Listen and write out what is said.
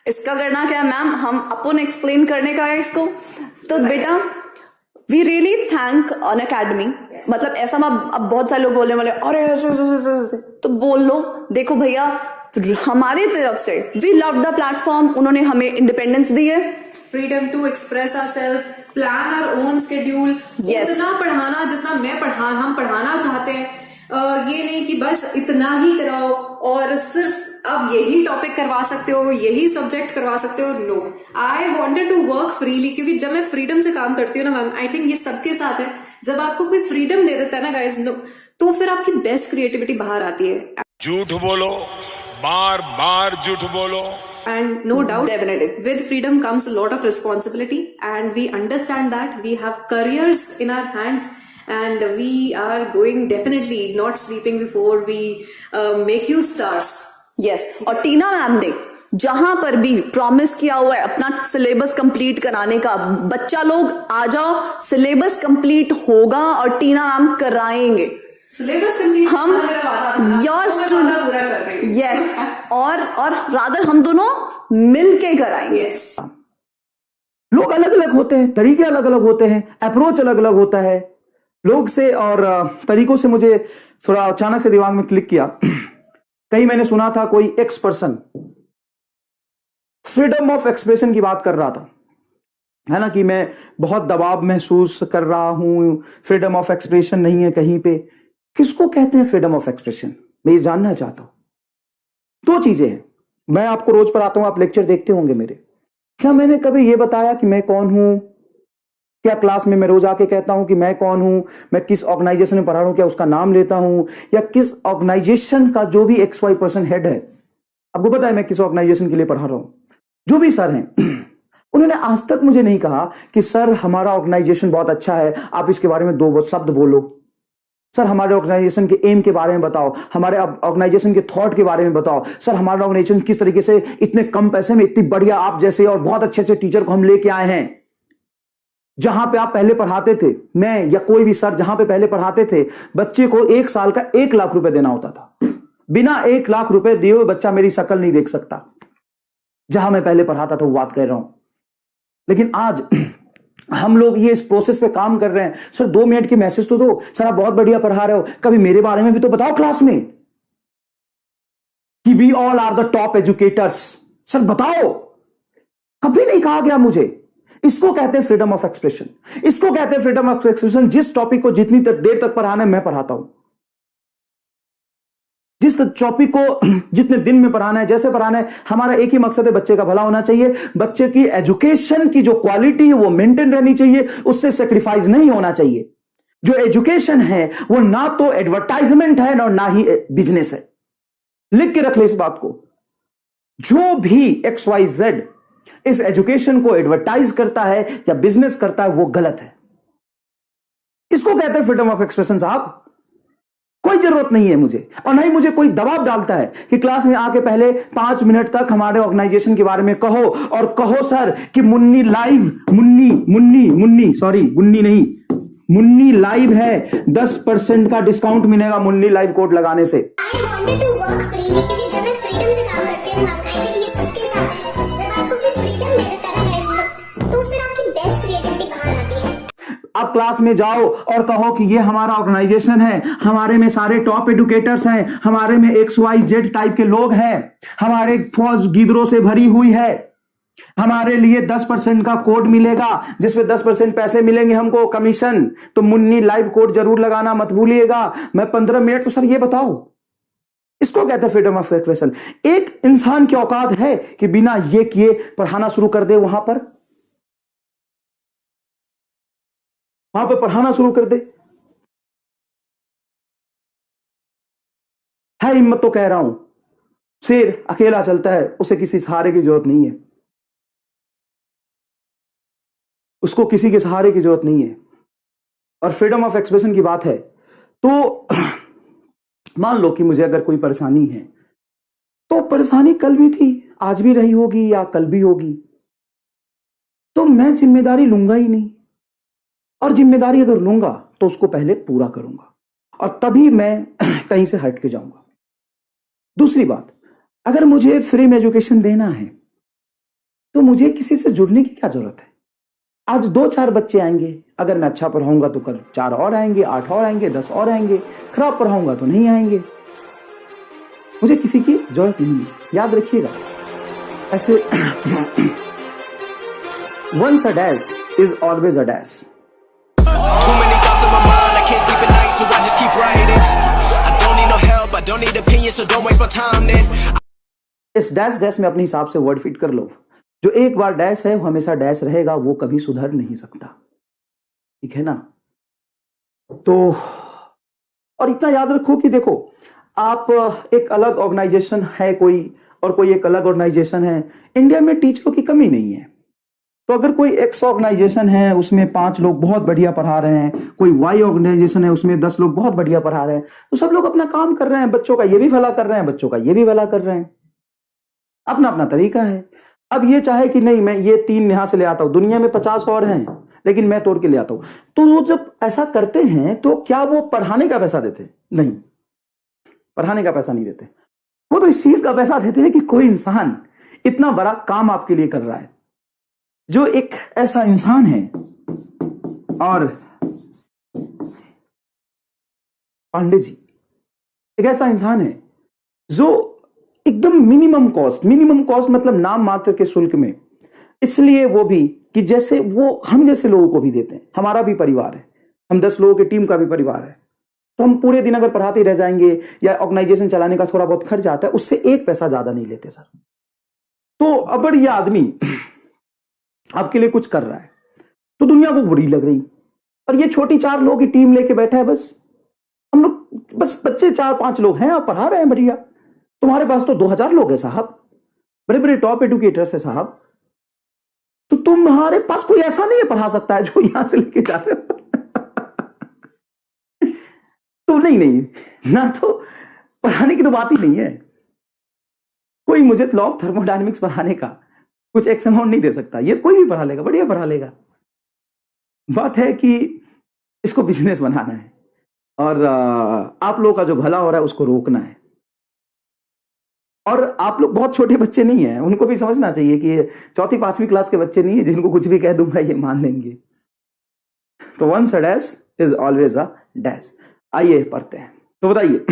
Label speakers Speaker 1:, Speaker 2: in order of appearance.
Speaker 1: इसका करना क्या है मैम, हम अपन एक्सप्लेन करने का है इसको। तो बेटा we really thank Unacademy. मतलब ऐसा अब बहुत सारे लोग बोलने वाले अरे ऐसे, तो बोल लो देखो भैया हमारी तरफ से वी लव द प्लेटफॉर्म, उन्होंने हमें इंडिपेंडेंस दी है,
Speaker 2: freedom to express ourselves, plan our own schedule, उतना पढ़ाना जितना हम पढ़ाना चाहते हैं। ये नहीं कि बस इतना ही कराओ और सिर्फ अब यही टॉपिक करवा सकते हो, यही सब्जेक्ट करवा सकते हो। No, I wanted to work freely, क्योंकि जब मैं फ्रीडम से काम करती हूँ ना मैम, आई थिंक ये सबके साथ है, जब आपको कोई फ्रीडम दे देता है ना गाइस, तो फिर आपकी बेस्ट क्रिएटिविटी बाहर आती है।
Speaker 3: झूठ बोलो, बार बार झूठ बोलो,
Speaker 2: and no doubt definitely with freedom comes a lot of responsibility, and we understand that we have careers in our hands and we are going definitely not sleeping before we make you stars.
Speaker 1: yes, और टीना ma'am ने जहां पर भी promise किया हुआ है अपना syllabus complete कराने का, बच्चा लोग आ जाओ, सिलेबस कंप्लीट होगा और टीना मैम कराएंगे
Speaker 2: सिलेबस कंप्लीट।
Speaker 1: हम योर स्टूडेंट यस, और रादर हम दोनों मिलके कराएंगे।
Speaker 2: yes.
Speaker 4: लोग अलग अलग होते हैं, तरीके अलग अलग होते हैं, अप्रोच अलग अलग होता है लोग से और तरीकों से। मुझे थोड़ा अचानक से दिमाग में क्लिक किया, कहीं मैंने सुना था कोई x person freedom of expression की बात कर रहा था, है ना, कि मैं बहुत दबाव महसूस कर रहा हूं, फ्रीडम ऑफ एक्सप्रेशन नहीं है कहीं पे। किसको कहते हैं फ्रीडम ऑफ एक्सप्रेशन, मैं ये जानना चाहता हूं। दो चीजें हैं, मैं आपको रोज पढ़ाता हूं, आप लेक्चर देखते होंगे मेरे। क्या मैंने कभी ये बताया कि मैं कौन हूं? क्या क्लास में मैं रोज आके कहता हूं कि मैं कौन हूं, मैं किस ऑर्गेनाइजेशन में पढ़ा रहा हूं, क्या उसका नाम लेता हूं, या किस ऑर्गेनाइजेशन का जो भी XY% हेड है, आपको पता है मैं किस ऑर्गेनाइजेशन के लिए पढ़ा रहा हूं, जो भी सर हैं उन्होंने आज तक मुझे नहीं कहा कि सर हमारा ऑर्गेनाइजेशन बहुत अच्छा है, आप इसके बारे में दो शब्द बोलो। सर हमारे ऑर्गेनाइजेशन के एम के बारे में बताओ, हमारे ऑर्गेनाइजेशन के थॉट के बारे में बताओ, सर हमारा ऑर्गेनाइजेशन किस तरीके से इतने कम पैसे में इतनी बढ़िया आप जैसे और बहुत अच्छे अच्छे टीचर को हम लेके आए हैं। जहां पे आप पहले पढ़ाते थे, मैं या कोई भी सर जहां पे पहले पढ़ाते थे, बच्चे को 1 साल का 1 लाख रुपए देना होता था। बिना 1 लाख रुपए दिए हुए बच्चा मेरी शक्ल नहीं देख सकता। जहां मैं पहले पढ़ाता था वो बात कह रहा हूं। लेकिन आज हम लोग ये इस प्रोसेस पे काम कर रहे हैं, सर 2 मिनट की मैसेज तो दो, सर आप बहुत बढ़िया पढ़ा रहे हो, कभी मेरे बारे में भी तो बताओ क्लास में कि we all are the top educators. Sir बताओ, कभी नहीं कहा गया मुझे। इसको कहते हैं फ्रीडम ऑफ एक्सप्रेशन, इसको कहते हैं फ्रीडम ऑफ एक्सप्रेशन। जिस टॉपिक को जितनी देर तक पढ़ाना है मैं पढ़ाता हूं, जिस टॉपिक को जितने दिन में पढ़ाना है, जैसे पढ़ाना है, हमारा एक ही मकसद है, बच्चे का भला होना चाहिए, बच्चे की एजुकेशन की जो क्वालिटी है वो मेंटेन रहनी चाहिए, उससे सेक्रीफाइस नहीं होना चाहिए। जो एजुकेशन है वो ना तो एडवर्टाइजमेंट है और ना ही बिजनेस है। लिख के रख ले इस बात को, जो भी XYZ इस एजुकेशन को एडवर्टाइज करता है या बिजनेस करता है वो गलत है। इसको कहते हैं फ्रीडम ऑफ एक्सप्रेशन। साहब कोई जरूरत नहीं है मुझे, और नहीं मुझे कोई दबाव डालता है कि क्लास में आके पहले 5 मिनट तक हमारे ऑर्गेनाइजेशन के बारे में कहो, और कहो सर कि मुन्नी लाइव, मुन्नी लाइव है, 10% का डिस्काउंट मिलेगा मुन्नी लाइव कोड लगाने से। आप क्लास में जाओ और कहो कि ये हमारा ऑर्गेनाइजेशन है, हमारे में सारे टॉप एजुकेटर्स हैं, हमारे में XYZ टाइप के लोग हैं, हमारे फौज गिदरों से भरी हुई है, हमारे लिए 10% का कोड मिलेगा जिसमें 10% पैसे मिलेंगे हमको कमीशन, तो मुन्नी लाइव कोड जरूर लगाना मत भूलिएगा। मैं 15 मिनट, तो सर ये बताओ, इसको कहते हैं फ्रीडम ऑफ एक्सप्रेशन। एक इंसान की औकात है कि बिना ये किए पढ़ाना शुरू कर दे, वहां पर पढ़ाना शुरू कर दे। है हिम्मत तो कह रहा हूं, शेर अकेला चलता है, उसे किसी सहारे की जरूरत नहीं है, उसको किसी के सहारे की जरूरत नहीं है। और फ्रीडम ऑफ एक्सप्रेशन की बात है तो मान लो कि मुझे अगर कोई परेशानी है, तो परेशानी कल भी थी, आज भी रही होगी या कल भी होगी, तो मैं जिम्मेदारी लूंगा ही नहीं। और जिम्मेदारी अगर लूंगा तो उसको पहले पूरा करूंगा, और तभी मैं कहीं से हट के जाऊंगा। दूसरी बात, अगर मुझे फ्री में एजुकेशन देना है तो मुझे किसी से जुड़ने की क्या जरूरत है? आज 2-4 बच्चे आएंगे, अगर मैं अच्छा पढ़ाऊंगा तो कल 4 और आएंगे, 8 और आएंगे, 10 और आएंगे, खराब पढ़ाऊंगा तो नहीं आएंगे। मुझे किसी की जरूरत नहीं है, याद रखिएगा। ऐसे once a dash is always a dash.
Speaker 5: Too many thoughts on my mind, I can't sleep at night, so I just keep writing. I don't need no help, I don't need opinions, so don't waste my time then.
Speaker 4: इस dash dash में अपने हिसाब से word fit कर लो। जो एक बार dash है वो हमेशा डैश रहेगा, वो कभी सुधर नहीं सकता, ठीक है ना? तो और इतना याद रखो कि देखो, आप एक अलग ऑर्गेनाइजेशन है कोई, और कोई एक अलग ऑर्गेनाइजेशन है। इंडिया में टीचरों की कमी नहीं है। तो अगर कोई एक्स ऑर्गेनाइजेशन है, उसमें 5 लोग बहुत बढ़िया पढ़ा रहे हैं, कोई वाई ऑर्गेनाइजेशन है, उसमें 10 लोग बहुत बढ़िया पढ़ा रहे हैं, तो सब लोग अपना काम कर रहे हैं, बच्चों का ये भी भला कर रहे हैं, बच्चों का ये भी भला कर रहे हैं, अपना अपना तरीका है। अब ये चाहे कि नहीं मैं ये 3 यहां से ले आता हूं, दुनिया में 50 और हैं, लेकिन मैं तोड़ के ले आता हूं, तो वो जब ऐसा करते हैं तो क्या वो पढ़ाने का पैसा देते? नहीं, पढ़ाने का पैसा नहीं देते। वो तो इस चीज का पैसा देते हैं कि कोई इंसान इतना बड़ा काम आपके लिए कर रहा है, जो एक ऐसा इंसान है। और पांडे जी एक ऐसा इंसान है जो एकदम मिनिमम कॉस्ट मतलब नाम मात्र के शुल्क में, इसलिए वो भी कि जैसे वो हम जैसे लोगों को भी देते हैं, हमारा भी परिवार है, हम 10 लोगों की टीम का भी परिवार है, तो हम पूरे दिन अगर पढ़ाते रह जाएंगे या ऑर्गेनाइजेशन चलाने का थोड़ा बहुत खर्च आता है, उससे 1 पैसा ज्यादा नहीं लेते सर। तो अगर ये आदमी आपके लिए कुछ कर रहा है तो दुनिया को बुरी लग रही, और ये छोटी 4 लोगों की टीम लेके बैठा है, बस हम लोग बस बच्चे 4-5 लोग हैं, आप पढ़ा रहे हैं बढ़िया। तुम्हारे पास तो 2000 लोग हैं साहब, बड़े बड़े टॉप एडुकेटर्स है साहब, तो तुम्हारे पास कोई ऐसा नहीं है पढ़ा सकता है जो यहां से लेके जा रहे हो। तो नहीं ना, तो पढ़ाने की तो बात ही नहीं है। कोई मुझे लॉ ऑफ थर्मोडायनेमिक्स पढ़ाने का कुछ एक्स अमाउंट नहीं दे सकता, ये कोई भी पढ़ा लेगा, बढ़िया पढ़ा लेगा। बात है कि इसको बिजनेस बनाना है, और आप लोगों का जो भला हो रहा है उसको रोकना है। और आप लोग बहुत छोटे बच्चे नहीं हैं, उनको भी समझना चाहिए कि 4th-5वीं क्लास के बच्चे नहीं है जिनको कुछ भी कह दूंगा ये मान लेंगे। तो once a dash is always a dash। आइए पढ़ते हैं। तो बताइए,